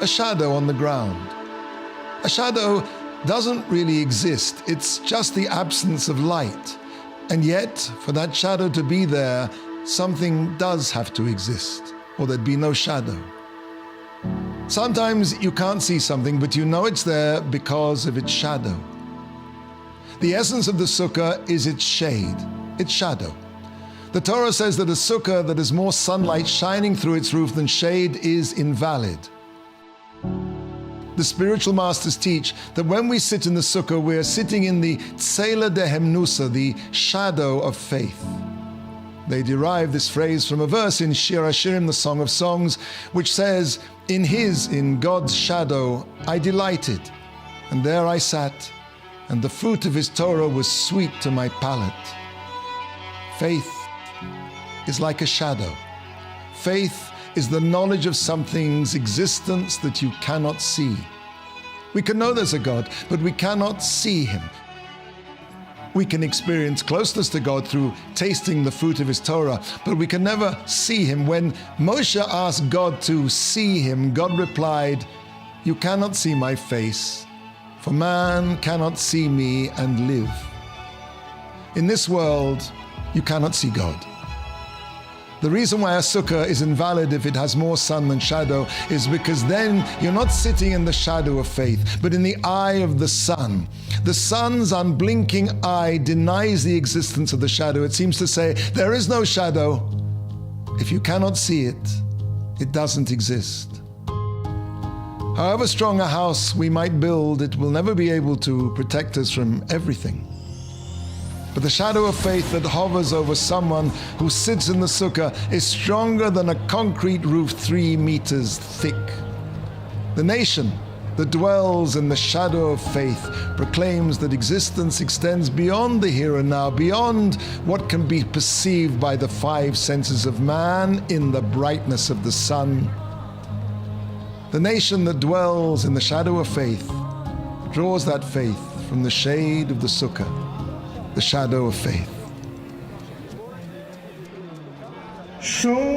a shadow on the ground. A shadow doesn't really exist. It's just the absence of light. And yet, for that shadow to be there, something does have to exist, or there'd be no shadow. Sometimes you can't see something, but you know it's there because of its shadow. The essence of the sukkah is its shade, its shadow. The Torah says that a sukkah that has more sunlight shining through its roof than shade is invalid. The spiritual masters teach that when we sit in the sukkah, we are sitting in the tsela dehemnusa, the shadow of faith. They derive this phrase from a verse in Shir Hashirim, the Song of Songs, which says, in God's shadow, I delighted, and there I sat, and the fruit of his Torah was sweet to my palate. Faith is like a shadow. Faith is the knowledge of something's existence that you cannot see. We can know there's a God, but we cannot see him. We can experience closeness to God through tasting the fruit of his Torah, but we can never see him. When Moshe asked God to see him, God replied, "You cannot see my face, for man cannot see me and live." In this world, you cannot see God. The reason why a sukkah is invalid if it has more sun than shadow is because then you're not sitting in the shadow of faith, but in the eye of the sun. The sun's unblinking eye denies the existence of the shadow. It seems to say, there is no shadow. If you cannot see it, it doesn't exist. However strong a house we might build, it will never be able to protect us from everything. But the shadow of faith that hovers over someone who sits in the sukkah is stronger than a concrete roof 3 meters thick. The nation that dwells in the shadow of faith proclaims that existence extends beyond the here and now, beyond what can be perceived by the 5 senses of man in the brightness of the sun. The nation that dwells in the shadow of faith draws that faith from the shade of the sukkah, the shadow of faith. Sure.